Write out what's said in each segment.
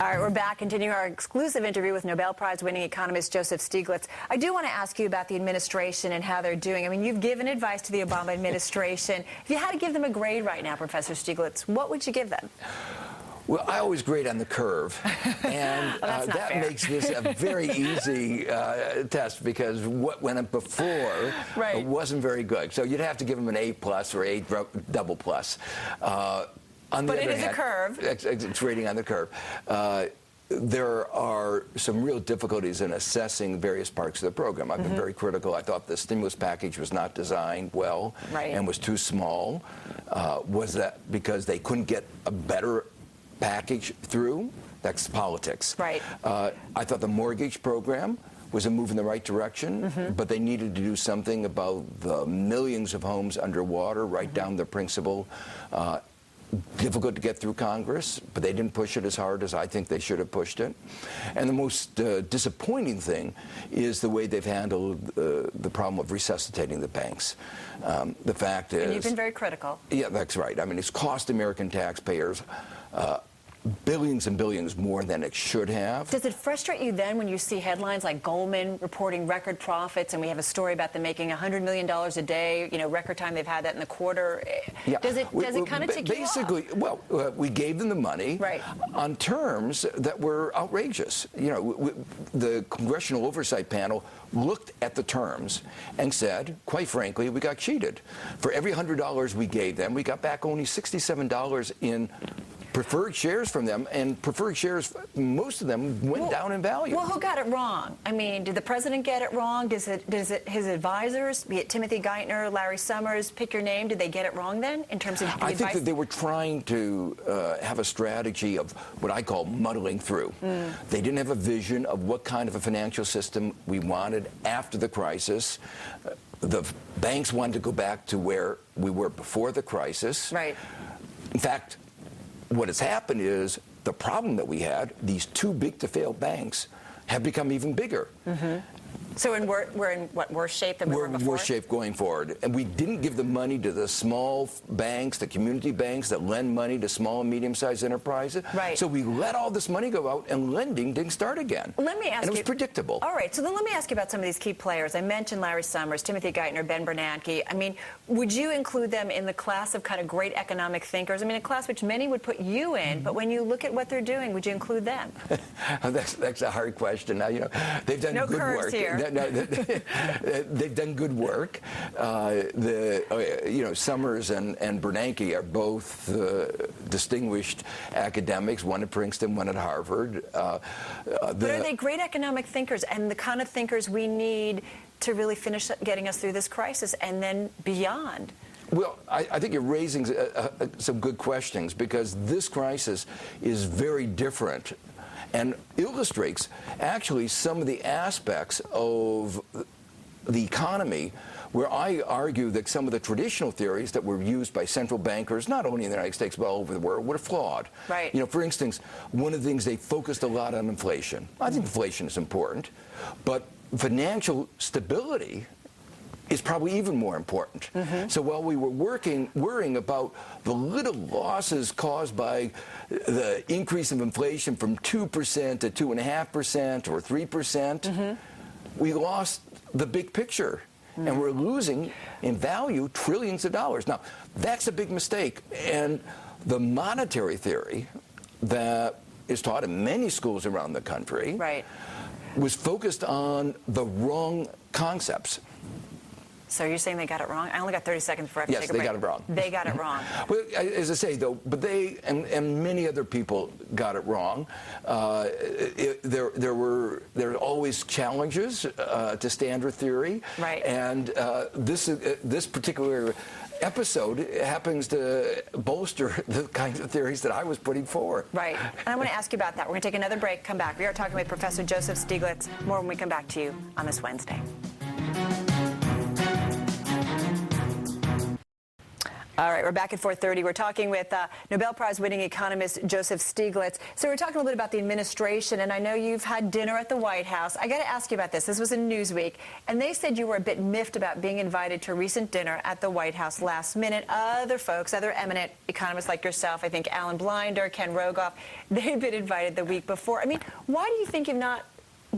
All right, we're back, continuing our exclusive interview with Nobel Prize-winning economist Joseph Stiglitz. I do want to ask you about the administration and how they're doing. I mean, you've given advice to the Obama administration. If you had to give them a grade right now, Professor Stiglitz, what would you give them? Well, I always grade on the curve, and well, that makes this a very easy test because what went up before wasn't very good. So you'd have to give them an A+ or A double plus. But it is a curve. It's rating on the curve. There are some real difficulties in assessing various parts of the program. I've been very critical. I thought the stimulus package was not designed well and was too small. Was that because they couldn't get a better package through? That's politics. Right. I thought the mortgage program was a move in the right direction, but they needed to do something about the millions of homes underwater, write down the principle. Difficult to get through Congress, but they didn't push it as hard as I think they should have pushed it. And the most disappointing thing is the way they've handled the problem of resuscitating the banks. The fact is... And you've been very critical. Yeah, that's right. I mean, it's cost American taxpayers billions and billions more than it should have. Does it frustrate you then when you see headlines like Goldman reporting record profits, and we have a story about them making $100 million a day, you know, record time they've had that in the quarter? Yeah. Does it kind of tick you off? Basically, well, we gave them the money on terms that were outrageous. You know, the Congressional Oversight Panel looked at the terms and said, quite frankly, we got cheated. For every $100 we gave them, we got back only $67 in preferred shares from them, and preferred shares, most of them went down in value. Well, who got it wrong? I mean, did the president get it wrong? Does it his advisors, be it Timothy Geithner, Larry Summers, pick your name, did they get it wrong then in terms of the advice? I think that they were trying to have a strategy of what I call muddling through. They didn't have a vision of what kind of a financial system we wanted after the crisis. The banks wanted to go back to where we were before the crisis. Right. In fact, what has happened is the problem that we had, these too big to fail banks, have become even bigger. So we're in what, worse shape than we were before? We're in worse shape going forward. And we didn't give the money to the small banks, the community banks that lend money to small and medium-sized enterprises. Right. So we let all this money go out, and lending didn't start again. Let me ask you. And it was predictable. All right. So then let me ask you about some of these key players. I mentioned Larry Summers, Timothy Geithner, Ben Bernanke. I mean, would you include them in the class of kind of great economic thinkers? I mean, a class which many would put you in, but when you look at what they're doing, would you include them? That's a hard question. Now, you know, they've done good work. Here. They've done good work. You know, Summers and Bernanke are both distinguished academics, one at Princeton, one at Harvard. But are they great economic thinkers and the kind of thinkers we need to really finish getting us through this crisis and then beyond? Well, I think you're raising some good questions, because this crisis is very different and illustrates actually some of the aspects of the economy where I argue that some of the traditional theories that were used by central bankers, not only in the United States but all over the world, were flawed. Right. You know, for instance, one of the things, they focused a lot on inflation. I think inflation is important, but financial stability is probably even more important. So while we were worrying about the little losses caused by the increase of inflation from 2% to 2.5% or 3%, we lost the big picture. And we're losing in value trillions of dollars. Now, that's a big mistake. And the monetary theory that is taught in many schools around the country was focused on the wrong concepts. So you're saying they got it wrong? I only got 30 seconds before I have to take a break. Yes, they got it wrong. They got it wrong. Well, as I say, though, but they and many other people got it wrong. There are always challenges to standard theory. Right. And this particular episode happens to bolster the kinds of theories that I was putting forward. Right. And I want to ask you about that. We're going to take another break, come back. We are talking with Professor Joseph Stiglitz. More when we come back to you on this Wednesday. All right, we're back at 4:30. We're talking with Nobel Prize winning economist Joseph Stiglitz. So we're talking a little bit about the administration, and I know you've had dinner at the White House. I got to ask you about this. This was in Newsweek, and they said you were a bit miffed about being invited to a recent dinner at the White House last minute. Other folks, other eminent economists like yourself, I think Alan Blinder, Ken Rogoff, they'd been invited the week before. I mean, why do you think you've not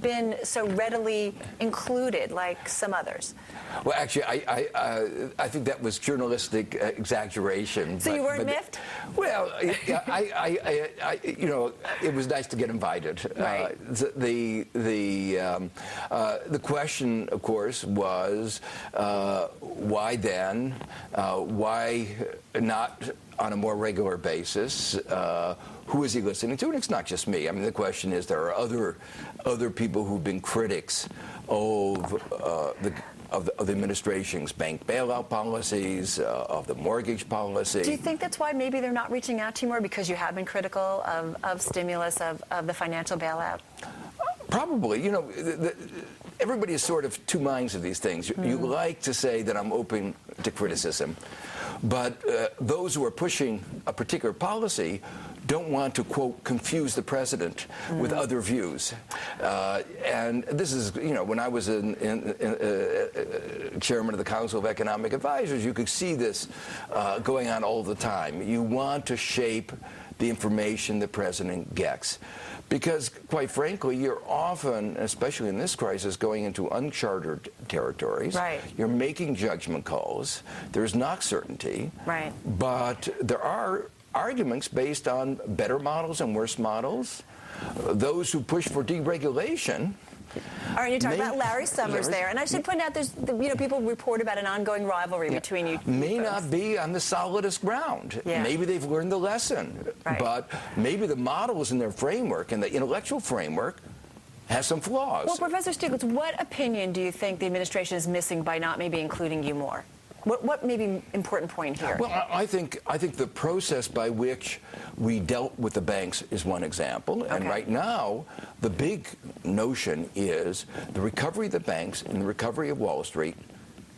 been so readily included like some others? Well, actually, I think that was journalistic exaggeration. So you weren't miffed? Well, you know, it was nice to get invited. Right. The question, of course, was why then? Why not on a more regular basis? Who is he listening to? And it's not just me. I mean, the question is there are other people who've been critics of the administration's bank bailout policies, of the mortgage policy. Do you think that's why maybe they're not reaching out to you more, because you have been critical of stimulus, of the financial bailout? Probably. You know, everybody is sort of two minds of these things. You like to say that I'm open to criticism, but those who are pushing a particular policy don't want to, quote, confuse the president with other views. And this is, you know, when I was chairman of the Council of Economic Advisors, you could see this going on all the time. You want to shape the information the president gets. Because, quite frankly, you're often, especially in this crisis, going into uncharted territories. Right. You're making judgment calls. There's not certainty. Right. But there are arguments based on better models and worse models. Those who push for deregulation. All right, you're talking about Larry Summers there, and I should point out, there's, you know, people report about an ongoing rivalry between you. May not be on the solidest ground. Yeah. Maybe they've learned the lesson, but maybe the models in their framework and the intellectual framework has some flaws. Well, Professor Stiglitz, what opinion do you think the administration is missing by not maybe including you more? What may be important point here? Well, I think the process by which we dealt with the banks is one example. And right now, the big notion is the recovery of the banks and the recovery of Wall Street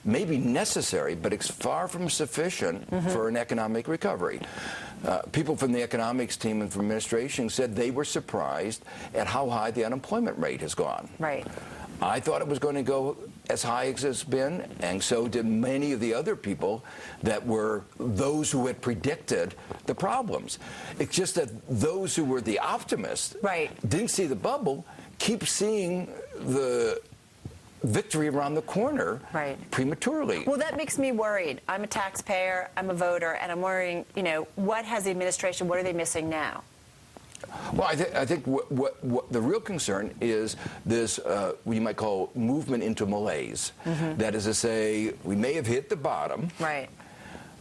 may be necessary, but it's far from sufficient for an economic recovery. People from the economics team and from administration said they were surprised at how high the unemployment rate has gone. Right. I thought it was going to go as high as it's been, and so did many of the other people that were those who had predicted the problems. It's just that those who were the optimists didn't see the bubble, keep seeing the victory around the corner prematurely. Well, that makes me worried. I'm a taxpayer, I'm a voter, and I'm worrying, you know, what has the administration, what are they missing now? Well, I think what the real concern is this, what you might call movement into malaise. That is to say, we may have hit the bottom,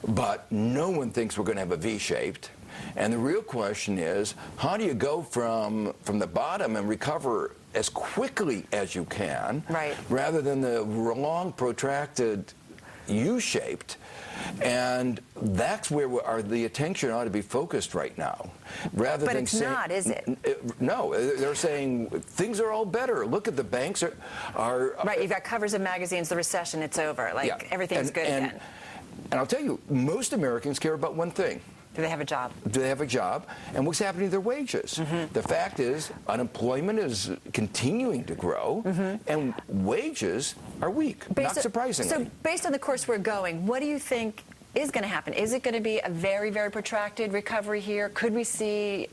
but no one thinks we're going to have a V-shaped. And the real question is, how do you go from the bottom and recover as quickly as you can, rather than the long, protracted U-shaped? And that's where the attention ought to be focused right now. Rather but than it's not, is it? No, they're saying things are all better. Look at the banks are right, you've got covers of magazines, the recession, it's over. Like, everything's good again. And I'll tell you, most Americans care about one thing. Do they have a job? Do they have a job? And what's happening to their wages? The fact is, unemployment is continuing to grow, and wages are weak, not surprisingly. So based on the course we're going, what do you think is going to happen? Is it going to be a very, very protracted recovery here? Could we see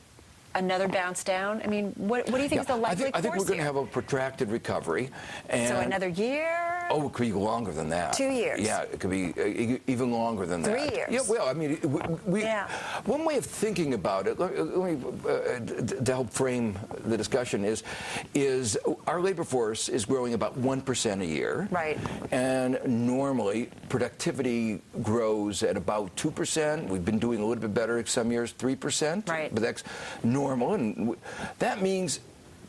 another bounce down? I mean, what do you think is the likely course I think we're going to here? have a protracted recovery. And so another year? Oh, it could be longer than that. 2 years? Yeah, it could be even longer than that. 3 years? Yeah, well, I mean, one way of thinking about it, to help frame the discussion, is our labor force is growing about 1% a year. Right. And normally, productivity grows at about 2%. We've been doing a little bit better some years, 3%. Right. But that's normal. And that means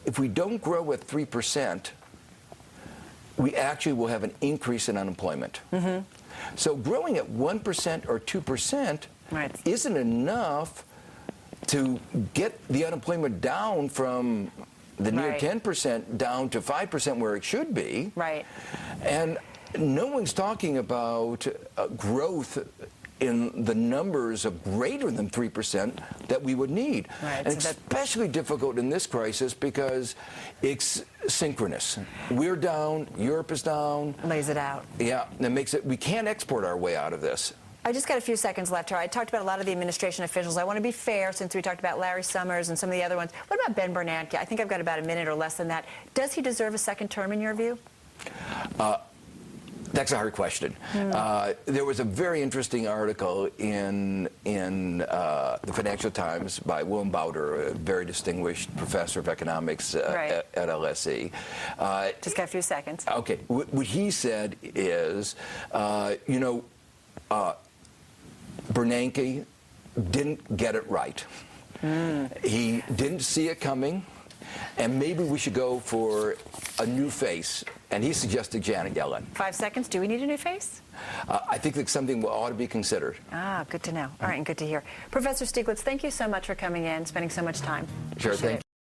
if we don't grow at 3%, we actually will have an increase in unemployment. So growing at 1% or 2% isn't enough to get the unemployment down from the near 10% down to 5% where it should be. And no one's talking about growth in the numbers of greater than 3% that we would need. Right, and so especially difficult in this crisis because it's synchronous. We're down, Europe is down. Lays it out. Yeah, that makes it, we can't export our way out of this. I just got a few seconds left here. I talked about a lot of the administration officials. I want to be fair since we talked about Larry Summers and some of the other ones. What about Ben Bernanke? I think I've got about a minute or less than that. Does he deserve a second term in your view? That's a hard question. There was a very interesting article in the Financial Times by Willem Bouter, a very distinguished professor of economics Right. at LSE. Just got a few seconds. Okay, what he said is, Bernanke didn't get it right. He didn't see it coming, and maybe we should go for a new face. And he suggested Janet Yellen. 5 seconds. Do we need a new face? I think that's something that ought to be considered. Ah, good to know. All right, and good to hear. Professor Stieglitz, thank you so much for coming in, spending so much time. Sure, Appreciate thank it.